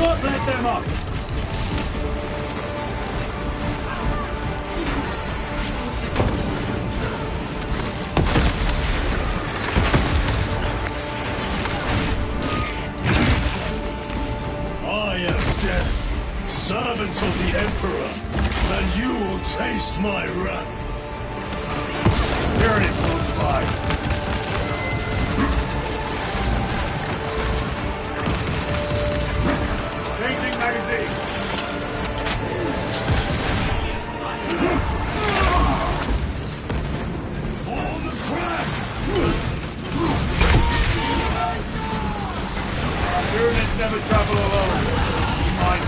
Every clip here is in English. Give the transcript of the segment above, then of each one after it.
not let them up! I am Death, servant of the Emperor, and you will taste my wrath. Tyranid close by. Changing magazine. For the crack! Tyranids never travel alone. Mind.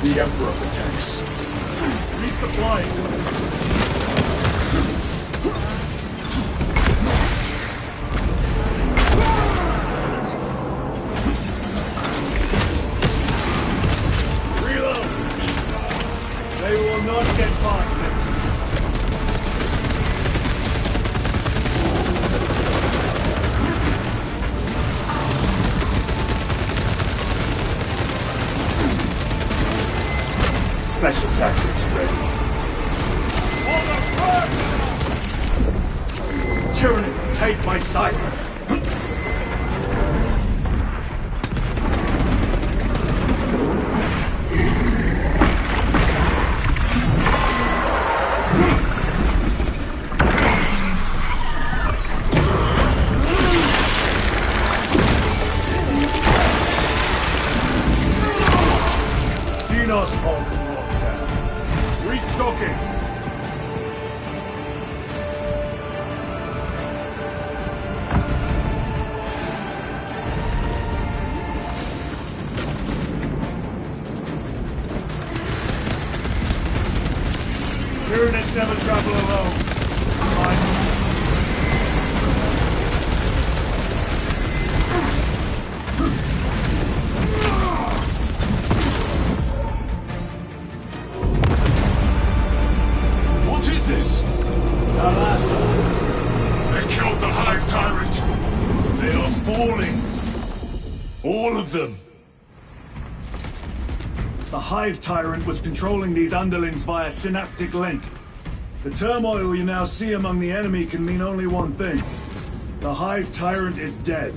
The Emperor attacks. Resupplying. Reload! They will not get past this. Special tactics ready. Tyranids, take my sight! Xenos Hulk lockdown. Restocking. Tyranids never travel alone. Fine. What is this? Talassa. They killed the Hive Tyrant. They are falling. All of them. The Hive Tyrant was controlling these underlings via synaptic link. The turmoil you now see among the enemy can mean only one thing. The Hive Tyrant is dead.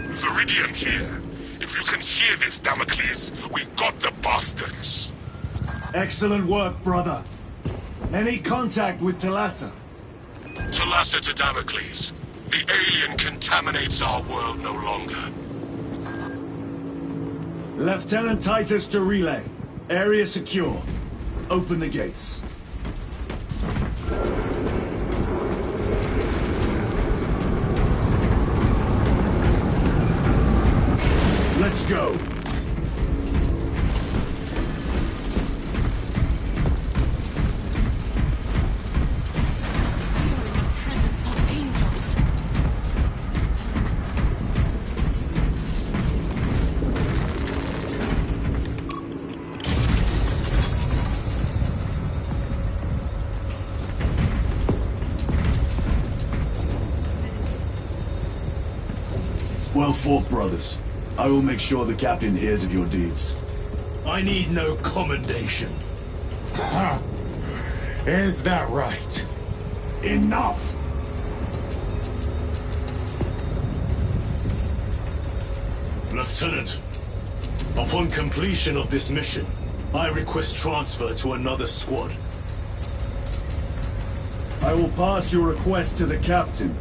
Viridian here. If you can hear this, Damocles, we got the bastards. Excellent work, brother. Any contact with Talassa? Talassa to Damocles. The alien contaminates our world no longer. Lieutenant Titus to relay. Area secure. Open the gates. Let's go. Well fought, brothers. I will make sure the captain hears of your deeds. I need no commendation. Is that right? Enough! Lieutenant, upon completion of this mission, I request transfer to another squad. I will pass your request to the captain.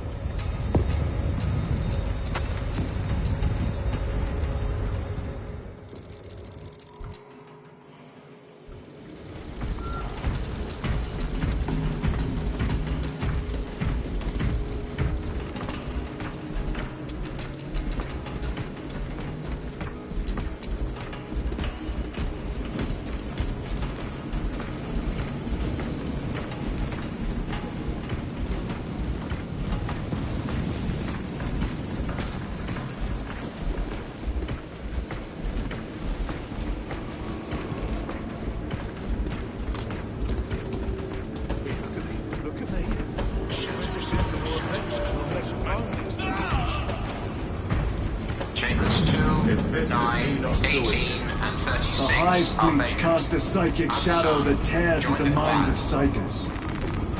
Chambers 2, 9, 18, and 36 The Hive are fleets vacant. cast a psychic shadow that tears at the minds of psychers.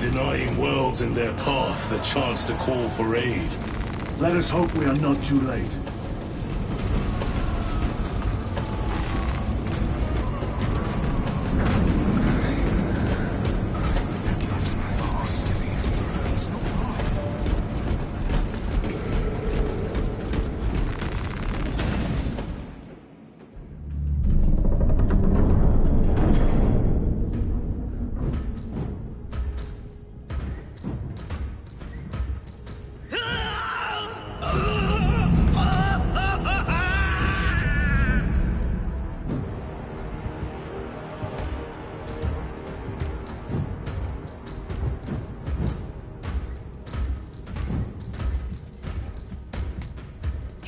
Denying worlds in their path the chance to call for aid. Let us hope we are not too late.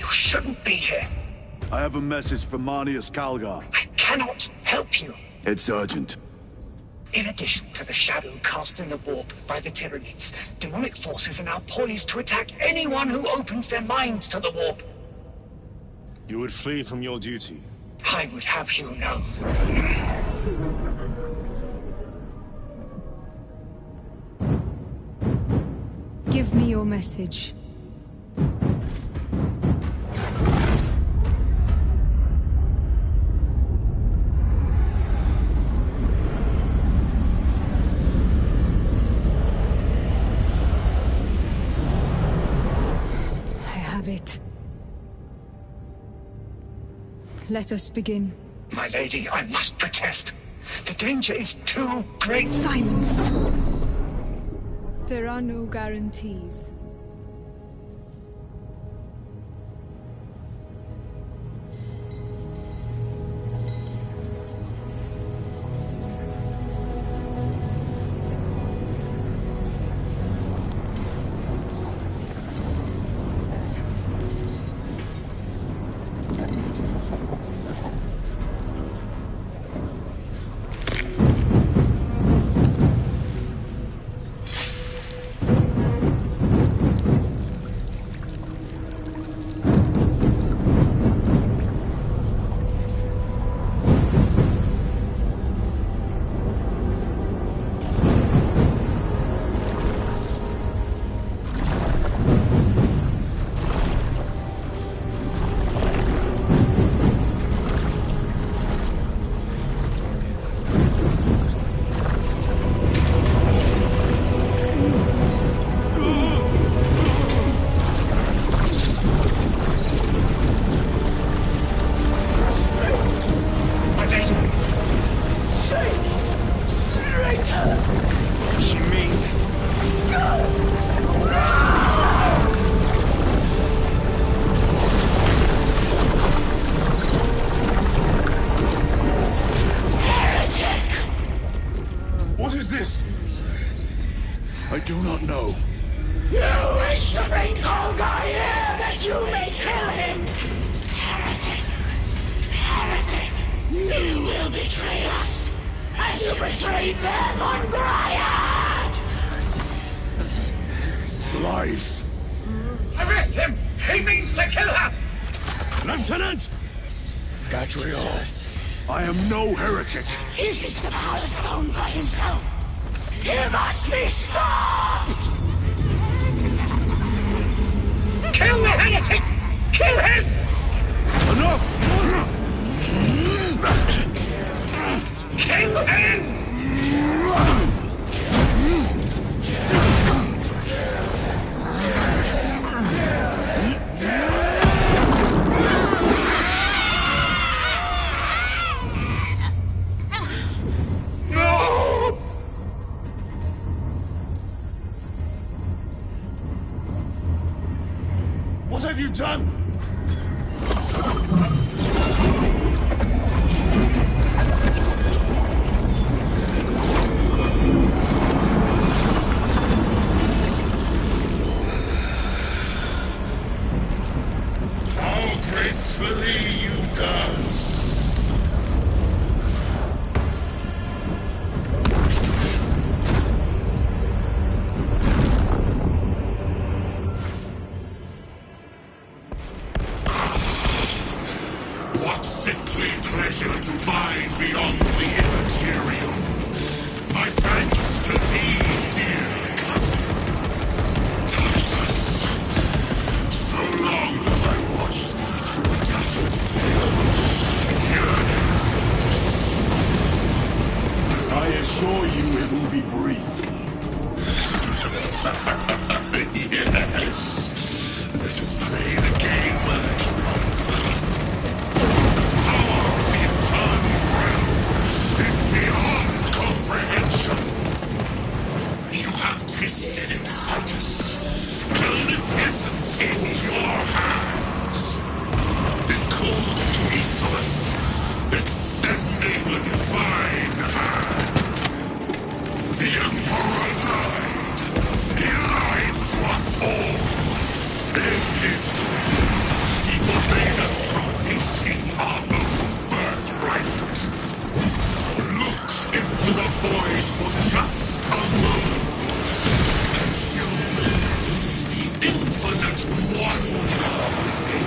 Shouldn't be here. I have a message from Marneus Calgar. I cannot help you. It's urgent. In addition to the shadow cast in the warp by the Tyranids, demonic forces are now poised to attack anyone who opens their minds to the warp. You would flee from your duty. I would have you know. Give me your message. It. Let us begin. My lady, I must protest. The danger is too great. Silence! There are no guarantees. I do not know. You wish to bring Calgar here that you may kill him! Heretic! Heretic! You will betray us as you betrayed them on Graiad! Lies. Arrest him! He means to kill her! Lieutenant! Gadriel, I am no heretic. Uses the power of stone by himself. He must be stopped! Kill the heretic! Kill him! Enough! Kill him! What have you done? How gracefully you dance. What sickly pleasure to bind beyond the immaterial. My thanks to thee, dear cousin. Titus. So long have I watched thee through a tattered veil. I assure you it will be brief. Yes. Let us play the game. Power of the eternal realm is beyond comprehension. You have tasted it, Titus. Held its essence in your hands. It calls to each of us, extending the divine hand. The Emperor lied. He lied to us all. In his dream, he forbade us from tasting our own birthright. Look into the void for just a moment, and you'll see the infinite wonder within.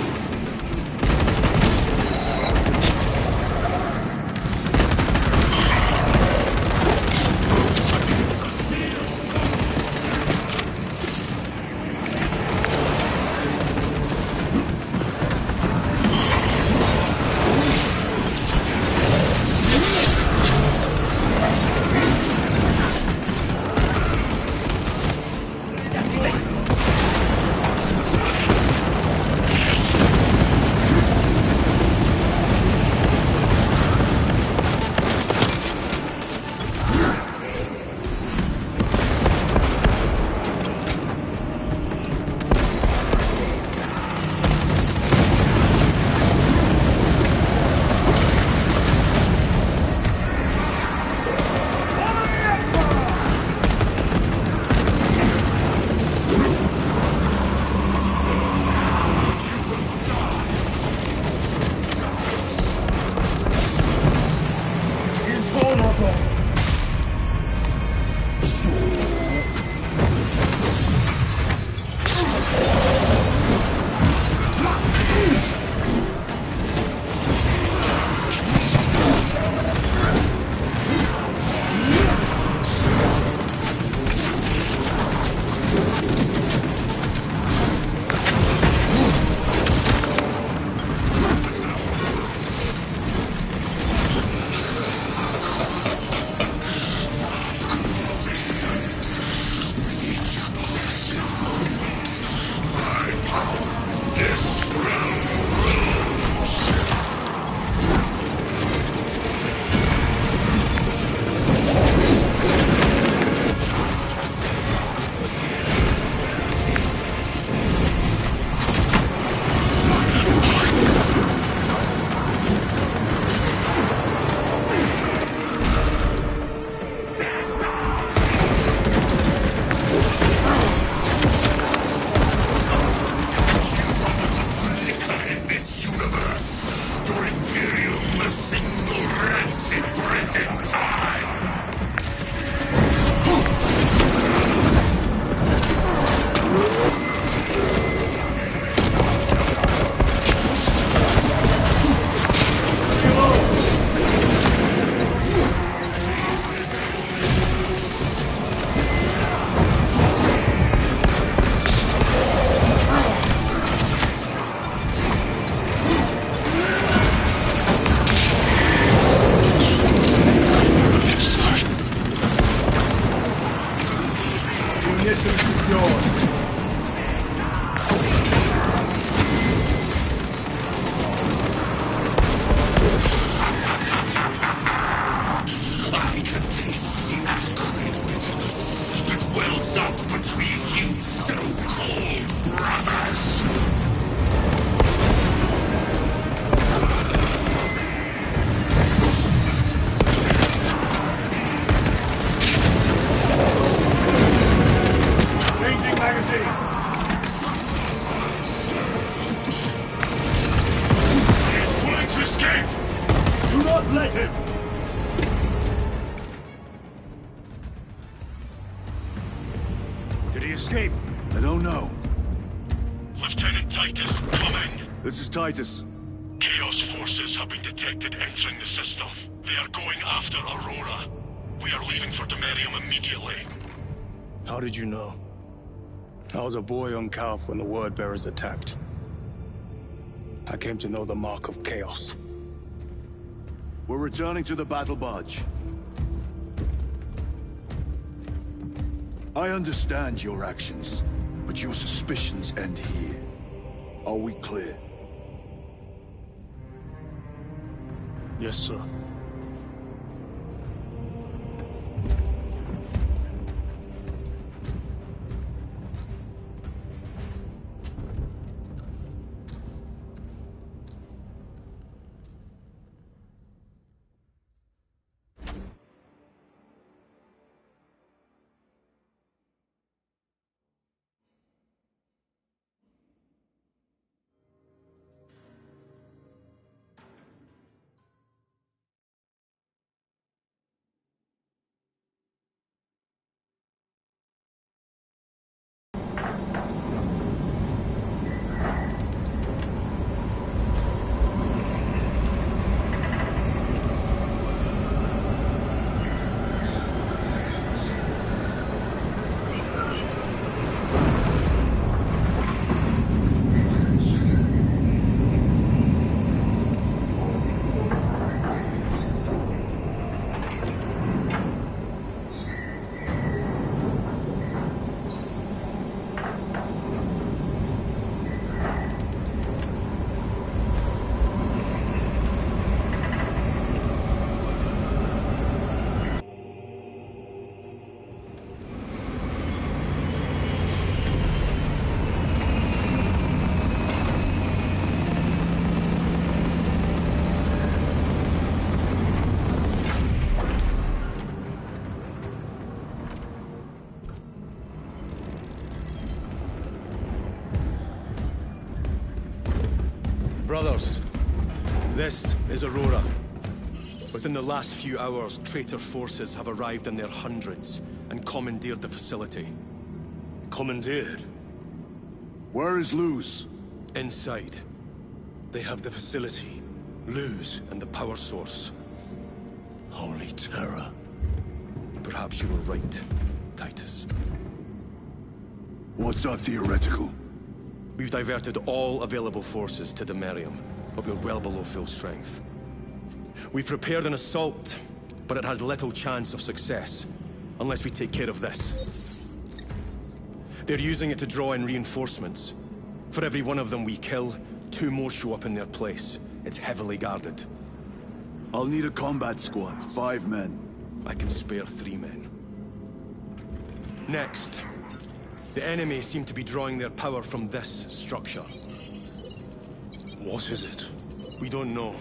Let him! Did he escape? I don't know. Lieutenant Titus, come in. This is Titus. Chaos forces have been detected entering the system. They are going after Aurora. We are leaving for Demerium immediately. How did you know? I was a boy on Calth when the Word Bearers attacked. I came to know the mark of Chaos. We're returning to the battle barge. I understand your actions, but your suspicions end here. Are we clear? Yes, sir. Brothers, this is Aurora. Within the last few hours, traitor forces have arrived in their hundreds and commandeered the facility. Commandeered? Where is Luz? Inside, they have the facility, Luz, and the power source. Holy terror. Perhaps you were right, Titus. What's our theoretical? We've diverted all available forces to Demerium, but we're well below full strength. We've prepared an assault, but it has little chance of success, unless we take care of this. They're using it to draw in reinforcements. For every one of them we kill, 2 more show up in their place. It's heavily guarded. I'll need a combat squad, 5 men. I can spare 3 men. Next, the enemy seem to be drawing their power from this structure. What is it? We don't know.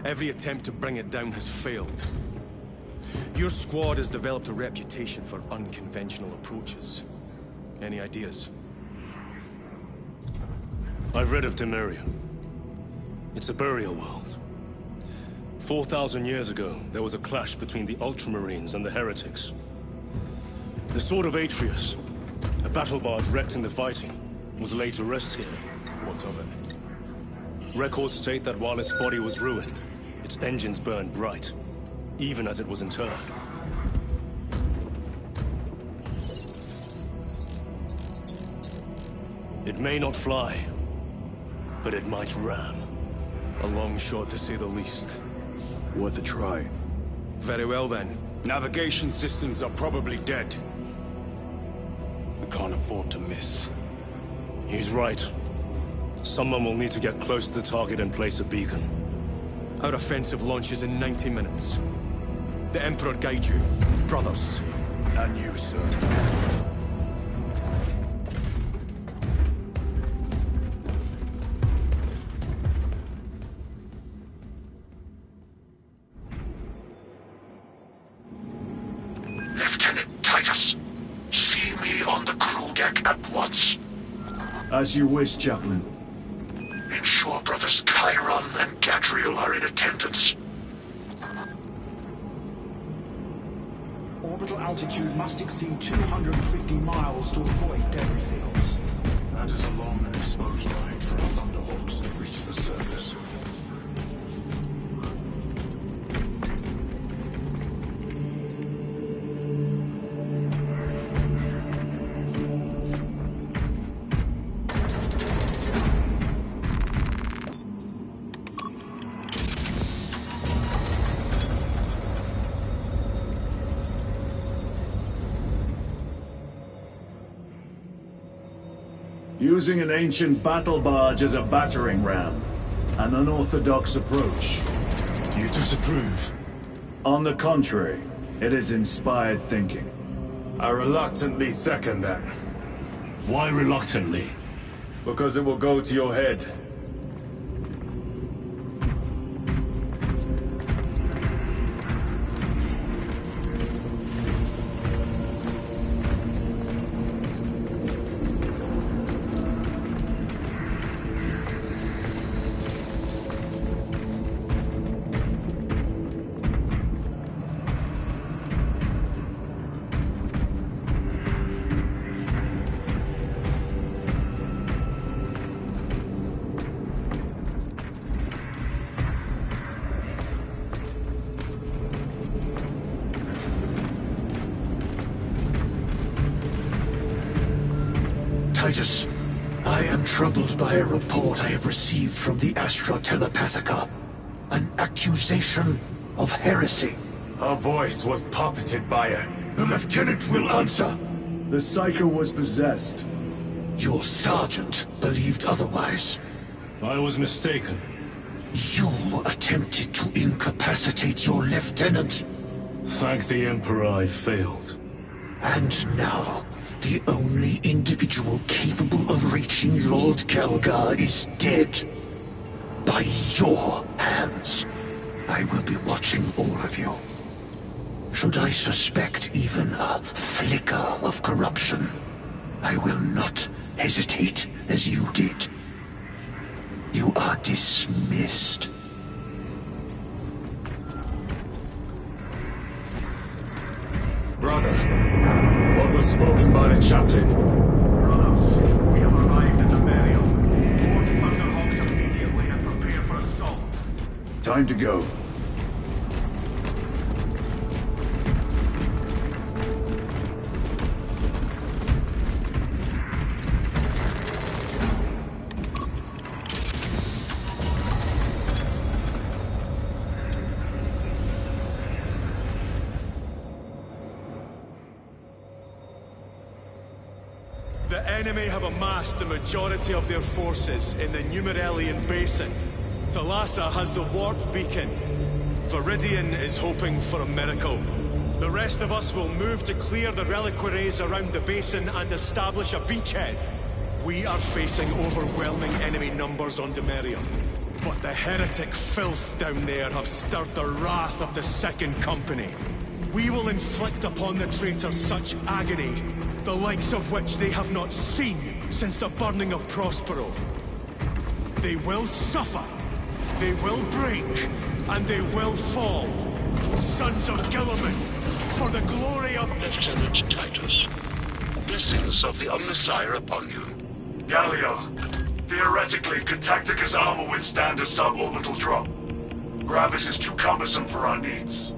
Every attempt to bring it down has failed. Your squad has developed a reputation for unconventional approaches. Any ideas? I've read of Demerium. It's a burial world. 4,000 years ago, there was a clash between the Ultramarines and the Heretics. The Sword of Atreus, a battle barge wrecked in the fighting, was laid to rest here. What of it? Records state that while its body was ruined, its engines burned bright, even as it was interred. It may not fly, but it might ram. A long shot, to say the least. Worth a try. Very well, then. Navigation systems are probably dead. We can't afford to miss. He's right. Someone will need to get close to the target and place a beacon. Our offensive launches in 90 minutes. The Emperor guide you, brothers. And you, sir. Lieutenant Titus, see me on the crew deck at once. As you wish, Chaplain. Ensure brothers Chiron and Gadriel are in attendance. orbital altitude must exceed 250 miles to avoid debris fields. That is a long and exposed ride for our Thunderhawks to reach the surface. Using an ancient battle barge as a battering ram. An unorthodox approach. You disapprove? On the contrary, it is inspired thinking. I reluctantly second that. Why reluctantly? Because it will go to your head. Titus, I am troubled by a report I have received from the Astra Telepathica. An accusation of heresy. Her voice was puppeted by her. The lieutenant will answer. The Psycho was possessed. Your sergeant believed otherwise. I was mistaken. You attempted to incapacitate your lieutenant. Thank the Emperor I failed. And now, the only individual capable of reaching Lord Kelgar is dead. By your hands. I will be watching all of you. Should I suspect even a flicker of corruption, I will not hesitate as you did. You are dismissed. Brother, what was spoken by the chaplain? Brothers, we have arrived at the burial. Board Thunderhawks immediately and prepare for assault. Time to go. The enemy have amassed the majority of their forces in the Numeralian Basin. Thalassa has the warp beacon. Viridian is hoping for a miracle. The rest of us will move to clear the reliquaries around the basin and establish a beachhead. We are facing overwhelming enemy numbers on Demerium. But the heretic filth down there have stirred the wrath of the Second Company. We will inflict upon the traitors such agony, the likes of which they have not seen since the burning of Prospero. They will suffer, they will break, and they will fall. Sons of Guilliman, for the glory of... Lieutenant Titus, blessings of the Omnissiah upon you. Galio, theoretically, could Tactica's armor withstand a suborbital drop? Gravis is too cumbersome for our needs.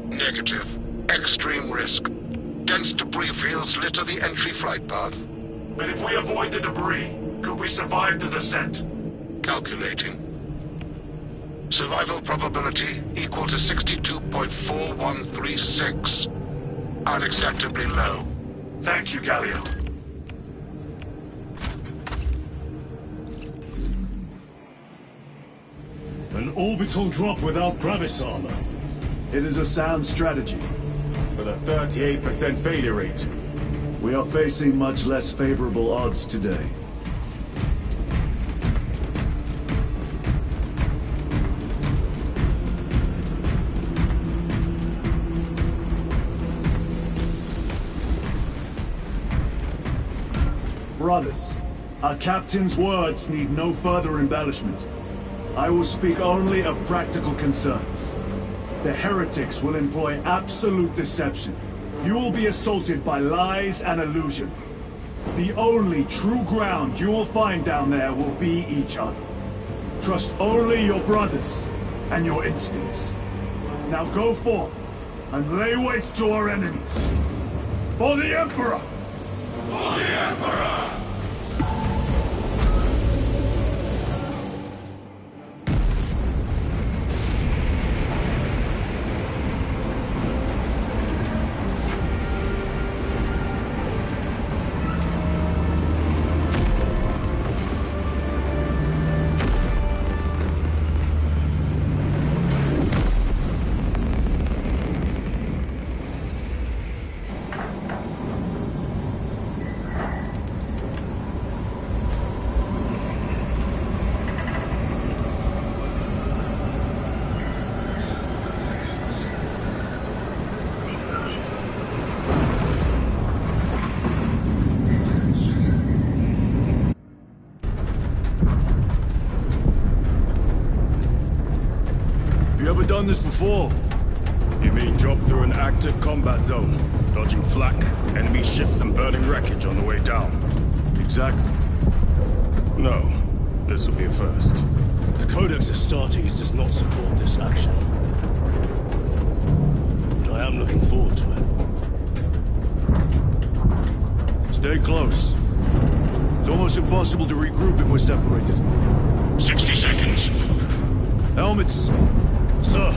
Negative. Extreme risk. Dense debris fields litter the entry flight path. But if we avoid the debris, could we survive the descent? Calculating. Survival probability equal to 62.4136. Unacceptably low. Thank you, Galio. An orbital drop without Gravis armor. It is a sound strategy. For the 38% failure rate. We are facing much less favorable odds today. Brothers, our captain's words need no further embellishment. I will speak only of practical concerns. The heretics will employ absolute deception. You will be assaulted by lies and illusion. The only true ground you will find down there will be each other. Trust only your brothers and your instincts. Now go forth and lay waste to our enemies. For the Emperor! For the Emperor! Done this before? You mean drop through an active combat zone, dodging flak, enemy ships and burning wreckage on the way down? Exactly. No, this will be a first. The Codex Astartes does not support this action. But I am looking forward to it. Stay close. It's almost impossible to regroup if we're separated. 60 seconds. Helmets! Sir!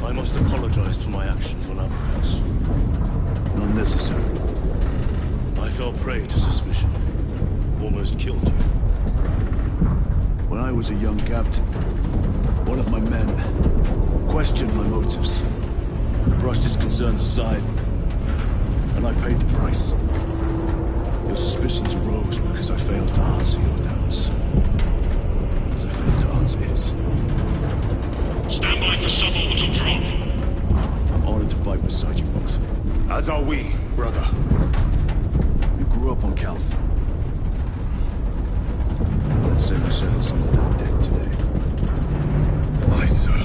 I must apologize for my actions on Abraxas. Unnecessary. I fell prey to suspicion. Almost killed you. When I was a young captain, one of my men questioned my motives, brushed his concerns aside, and I paid the price. Your suspicions arose because I failed to answer your doubts. As I failed to answer his. Stand by for suborbital drop. I'm honored to fight beside you both. As are we, brother. You grew up on Calth. Let's say we settle some of that debt today. Aye, sir.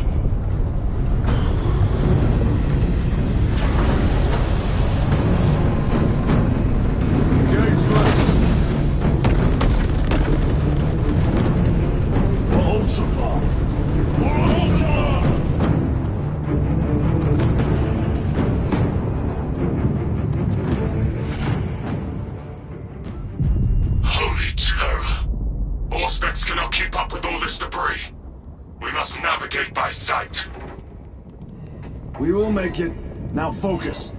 We will make it. Now focus.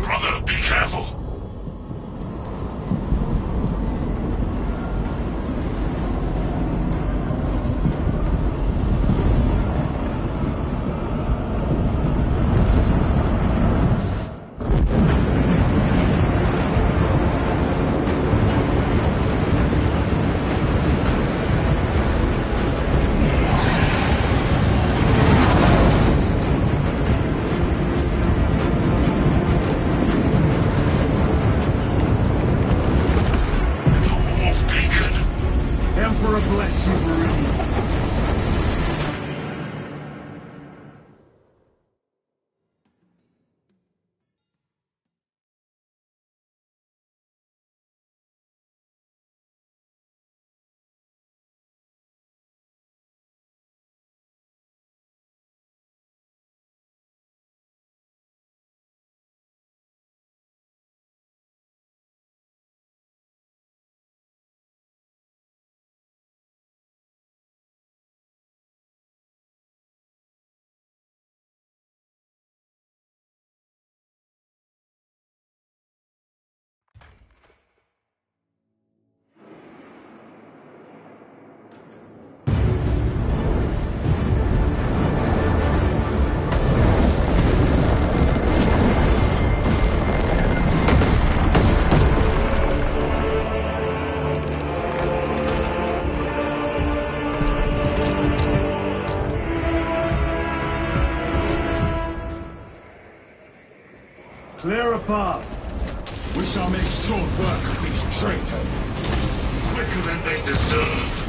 Brother, be careful. Bless you, Marine. Clear a path. We shall make short work of these traitors. Quicker than they deserve.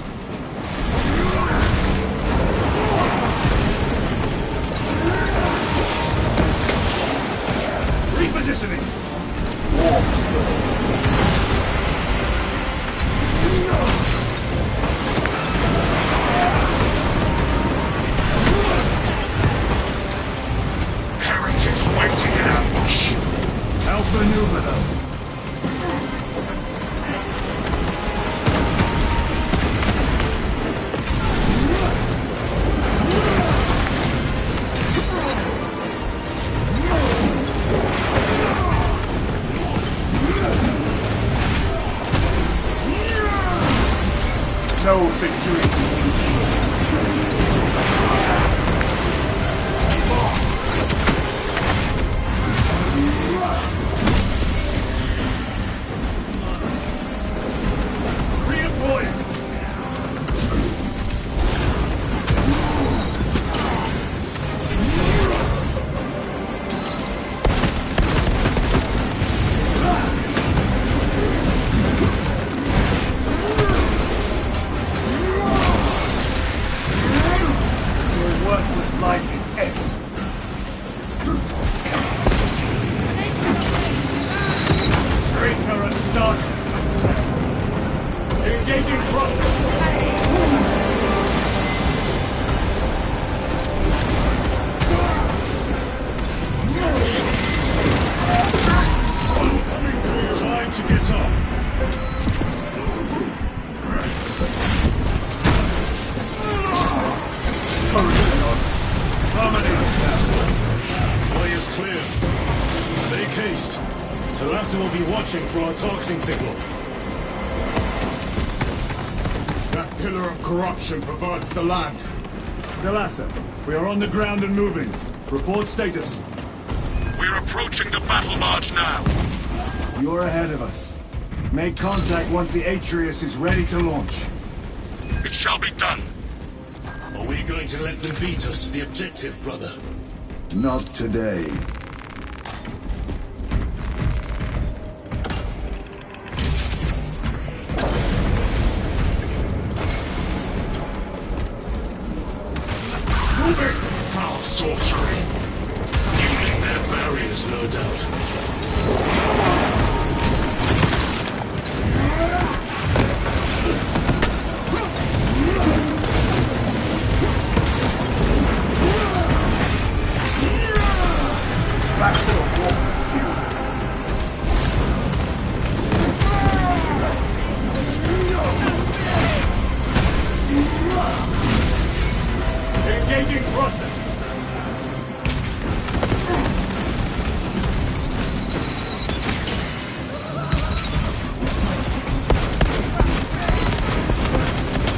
Repositioning! Heretics waiting in ambush. Outmaneuver them. No victory. For our targeting signal. That pillar of corruption perverts the land. Delassa, we are on the ground and moving. Report status. We're approaching the battle barge now. You're ahead of us. Make contact once the Atreus is ready to launch. It shall be done. Are we going to let them beat us to the objective, brother? Not today. Foul sorcery. Fueling their barriers, no doubt. Back to the wall. Engaging process.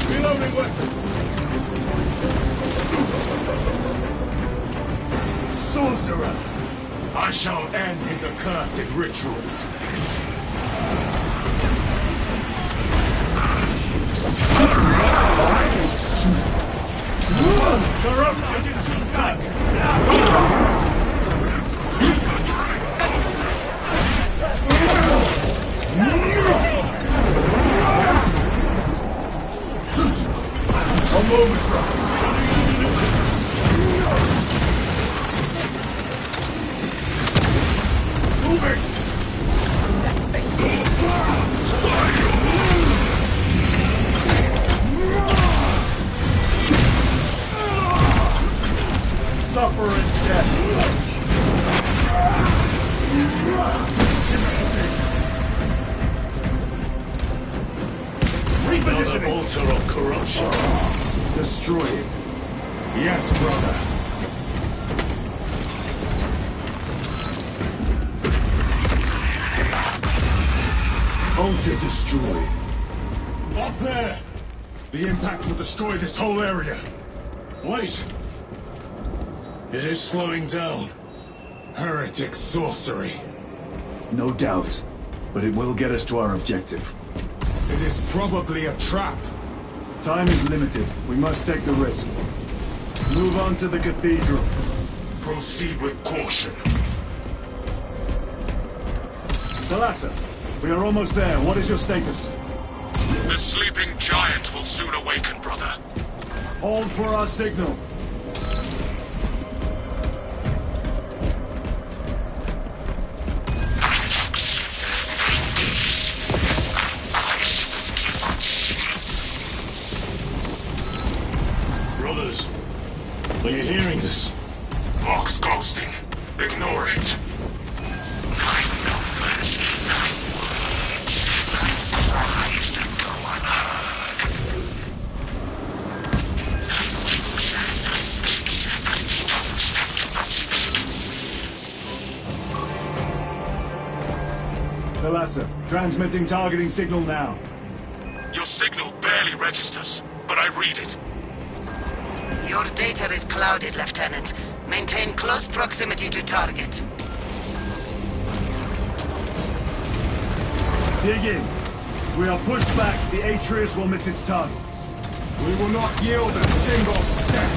Reloading weapon. Sorcerer! I shall end his accursed rituals. Corruption! A moment, moving! Suffer in death! Another altar of corruption. Destroy it. Yes, brother. Altar destroyed. Up there! The impact will destroy this whole area. Wait! It is slowing down. Heretic sorcery. No doubt, but it will get us to our objective. It is probably a trap. Time is limited. We must take the risk. Move on to the cathedral. Proceed with caution. Thalassa, we are almost there. What is your status? The sleeping giant will soon awaken, brother. Hold for our signal. Brothers, are you hearing this? Vox ghosting. Ignore it. My numbers, my words, my cries that go unheard. Thalassa, transmitting targeting signal now. Your signal barely registers, but I read it. Your data is clouded, Lieutenant. Maintain close proximity to target. Dig in. If we are pushed back, the Atreus will miss its target. We will not yield a single step.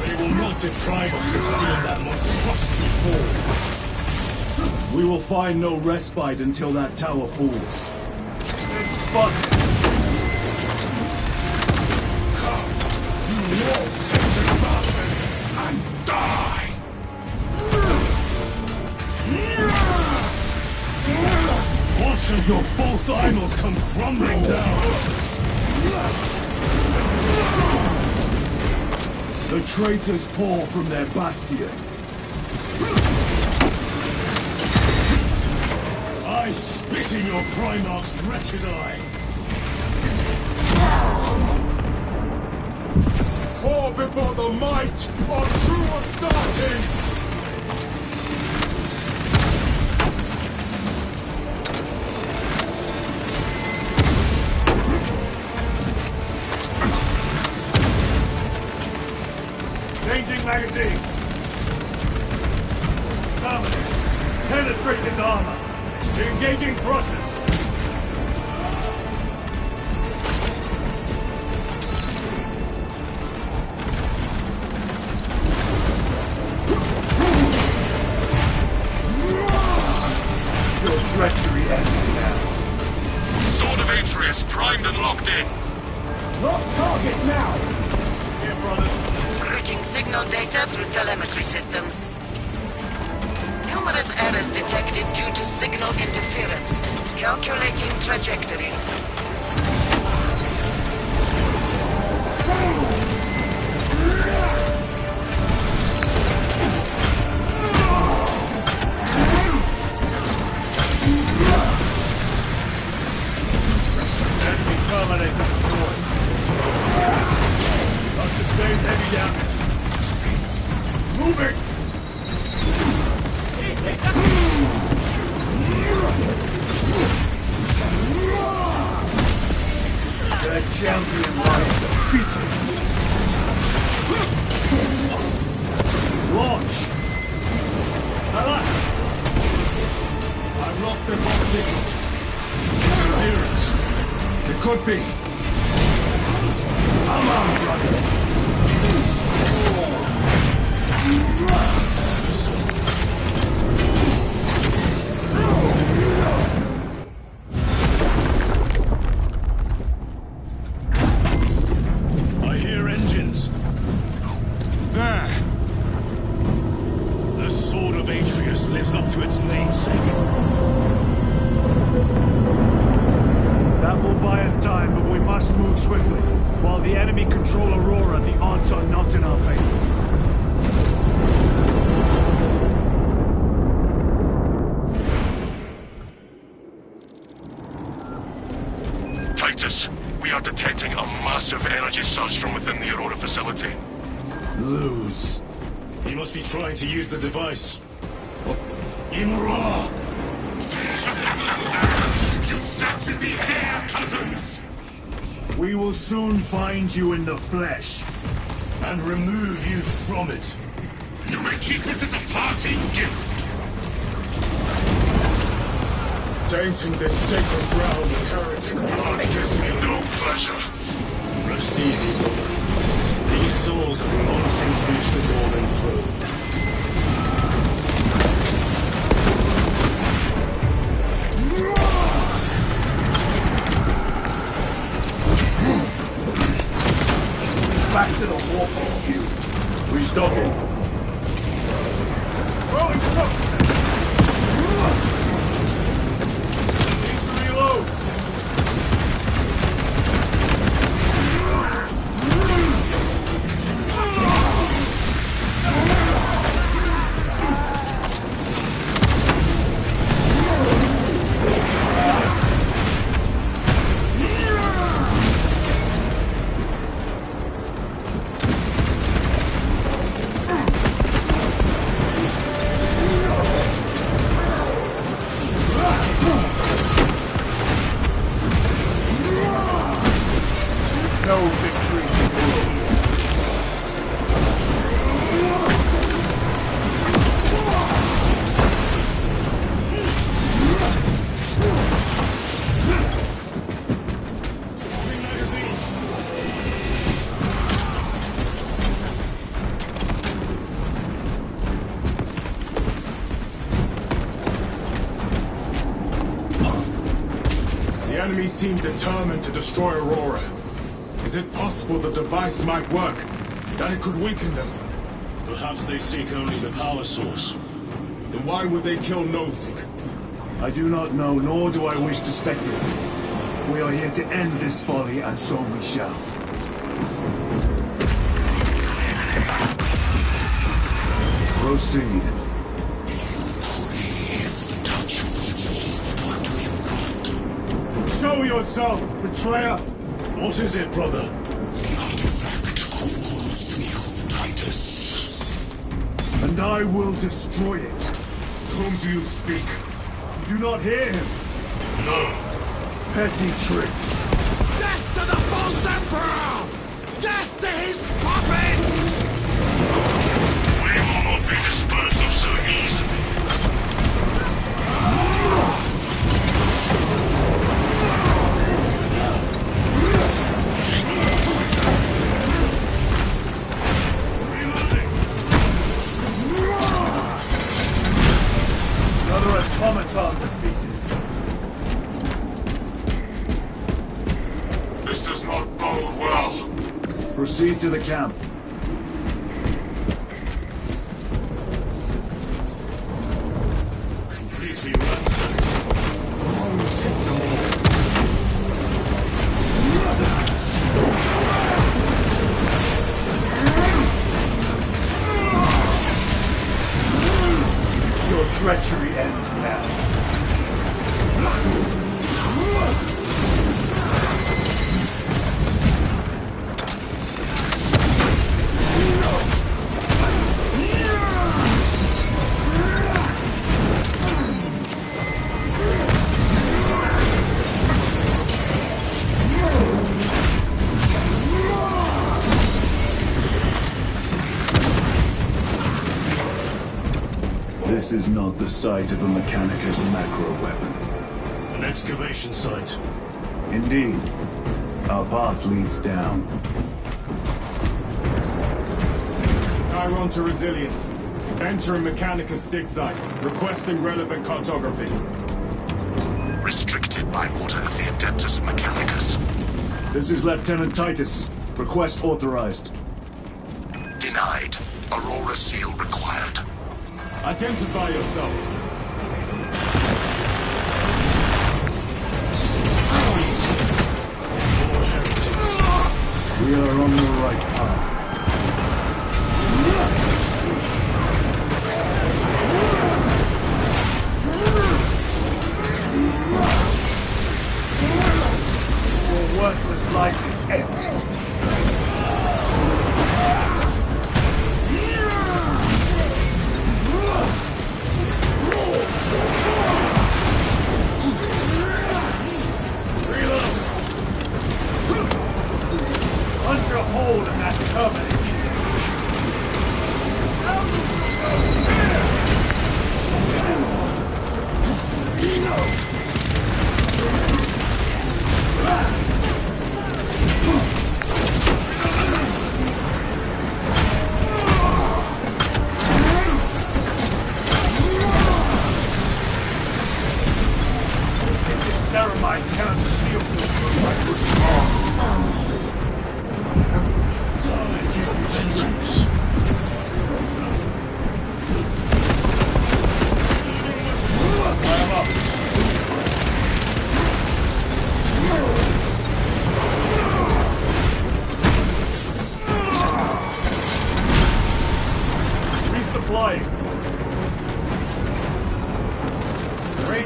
They will not deprive us of seeing that monstrosity fall. We will find no respite until that tower falls. Spot. You all tempting bastards, and die! Watch as your false idols come crumbling down! The traitors pour from their bastion. I spit in your Primarch's wretched eye! Fall before the might of true Astartes! Changing magazine. Dominate. Penetrate his armor. Engaging process. Your treachery ends now. Sword of Atreus primed and locked in. Lock target now! Here, brothers. Routing signal data through telemetry systems. Numerous errors detected due to signal interference. Calculating trajectory. Enemy terminator destroyed. Must sustain heavy damage. Moving! Their champion lies defeated. Launch! Alas! I've lost their bomb signal. Interference. It could be. Come on, brother. I hear engines. There! The Sword of Atreus lives up to its namesake. That will buy us time, but we must move swiftly. While the enemy control Aurora, the odds are not in our favor. Titus, we are detecting a massive energy surge from within the Aurora facility. Lose. He must be trying to use the device. Imra! You snatched at the air, cousins! We will soon find you in the flesh. And remove you from it. You may keep it as a parting gift! Tainting this sacred ground with heretic blood Gives me no pleasure. Rest easy, brother. These souls have long since reached the Golden Throne. You. Restocking. Rolling smoke! Need to reload! The enemy seem determined to destroy Aurora. Is it possible the device might work? That it could weaken them? Perhaps they seek only the power source. Then why would they kill Nozick? I do not know, nor do I wish to speculate. We are here to end this folly, and so we shall. Proceed. Show yourself, betrayer! What is it, brother? The artifact calls to you, Titus. And I will destroy it. To whom do you speak? You do not hear him. No. Petty tricks. Death to the false emperor! Death to his puppets! We will not be disposed of so easily. Another automaton defeated. This does not bode well. Proceed to the camp. Completely ransacked. Take them all. Your treachery ends now. This is not the site of a Mechanicus macro weapon. An excavation site. Indeed. Our path leads down. Chiron to Resilient. Entering Mechanicus dig site. Requesting relevant cartography. Restricted by order of the Adeptus Mechanicus. This is Lieutenant Titus. Request authorized. Denied. Aurora seal required. Identify yourself. More heretics. We are on the right path. Your worthless life is empty. Punch a hole in that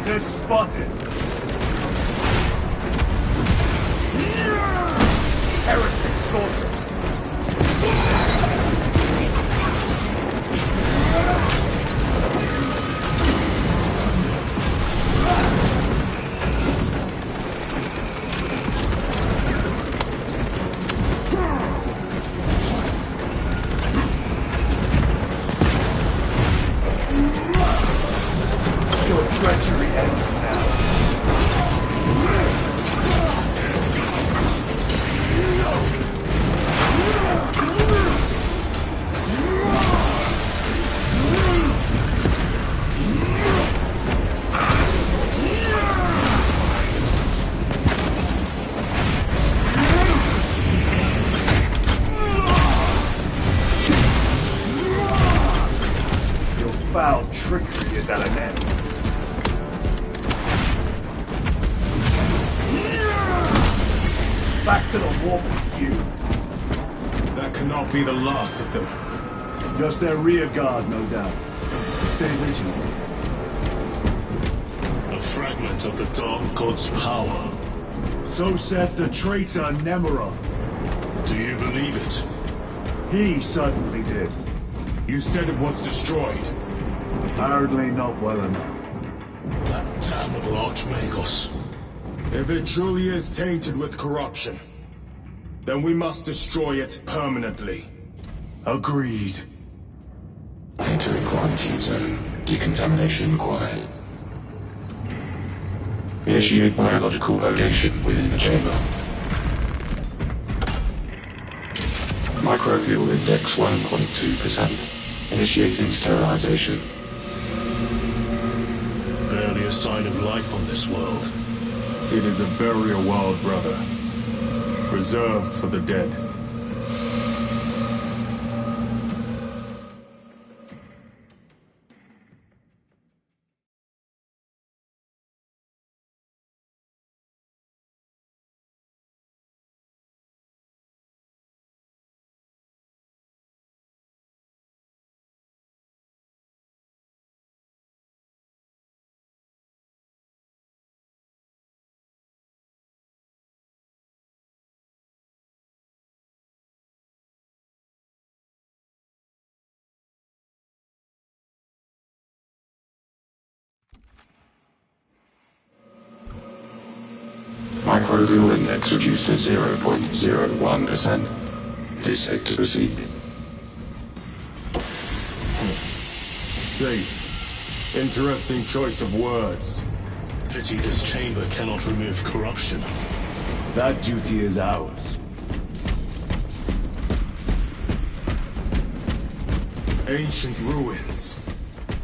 Traitor spotted! Heretic sorcerer! Your treachery ends now. Your foul trickery is at an end. Back to the war with you. That cannot be the last of them. Just their rear guard, no doubt. Stay vigilant. A fragment of the Dark God's power. So said the traitor Nemeroth. Do you believe it? He certainly did. You said it was destroyed. Apparently not well enough. That damnable Archmagos. If it truly is tainted with corruption, then we must destroy it permanently. Agreed. Entering quarantine zone. Decontamination required. Initiate biological purgation within the chamber. Microbial index 1.2%. Initiating sterilization. Barely a sign of life on this world. It is a burial world, brother. Reserved for the dead. Microbial index reduced to 0.01%. It is safe to proceed. Safe. Interesting choice of words. Pity this chamber cannot remove corruption. That duty is ours. Ancient ruins.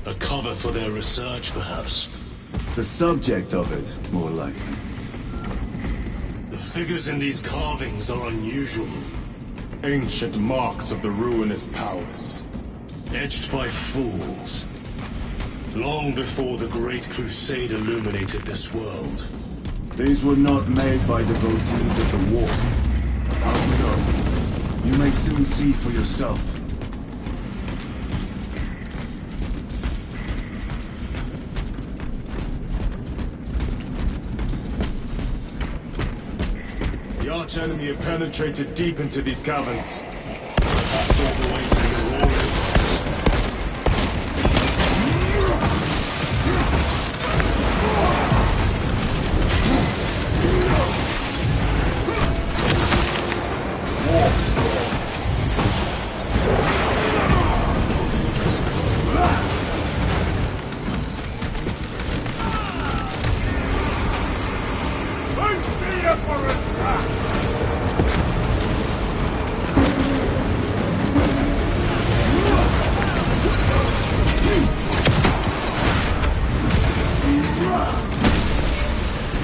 A cover for their research, perhaps. The subject of it, more likely. The figures in these carvings are unusual. Ancient marks of the ruinous powers. Etched by fools. Long before the Great Crusade illuminated this world. These were not made by devotees of the war. How do you know? You may soon see for yourself. The arch-enemy have penetrated deep into these caverns. That's all the way to the Aurora.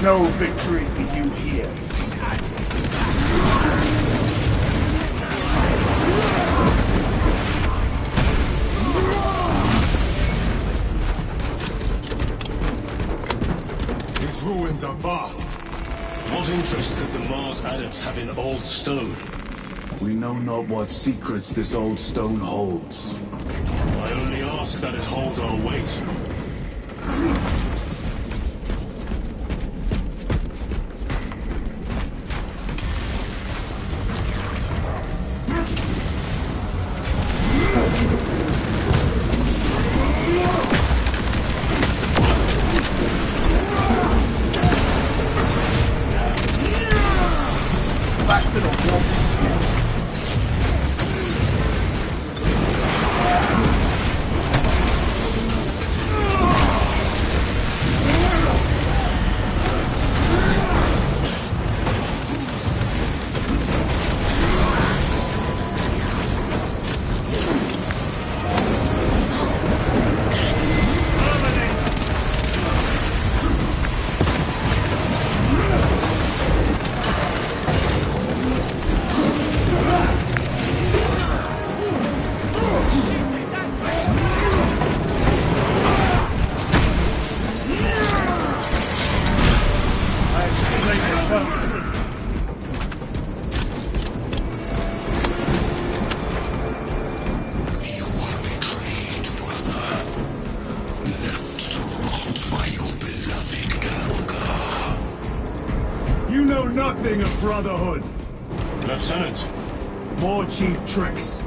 No victory for you here. These ruins are vast. What interest could the Mars adepts have in old stone? We know not what secrets this old stone holds. I only ask that it holds our weight. offspring of Brotherhood. Lieutenant, More cheap tricks.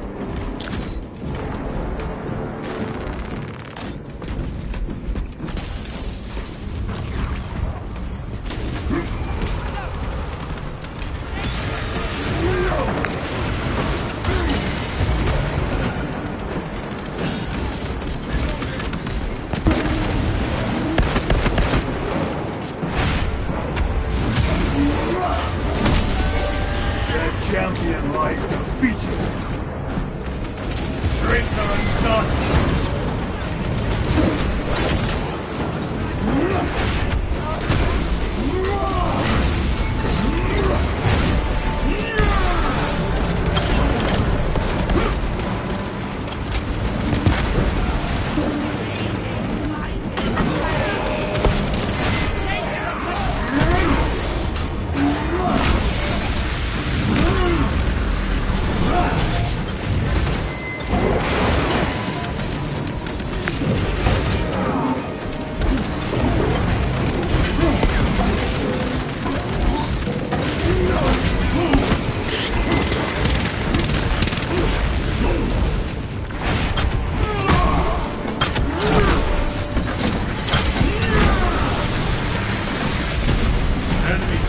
Champion lies defeated. Traitor Astartes!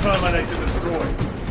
Terminator destroyed.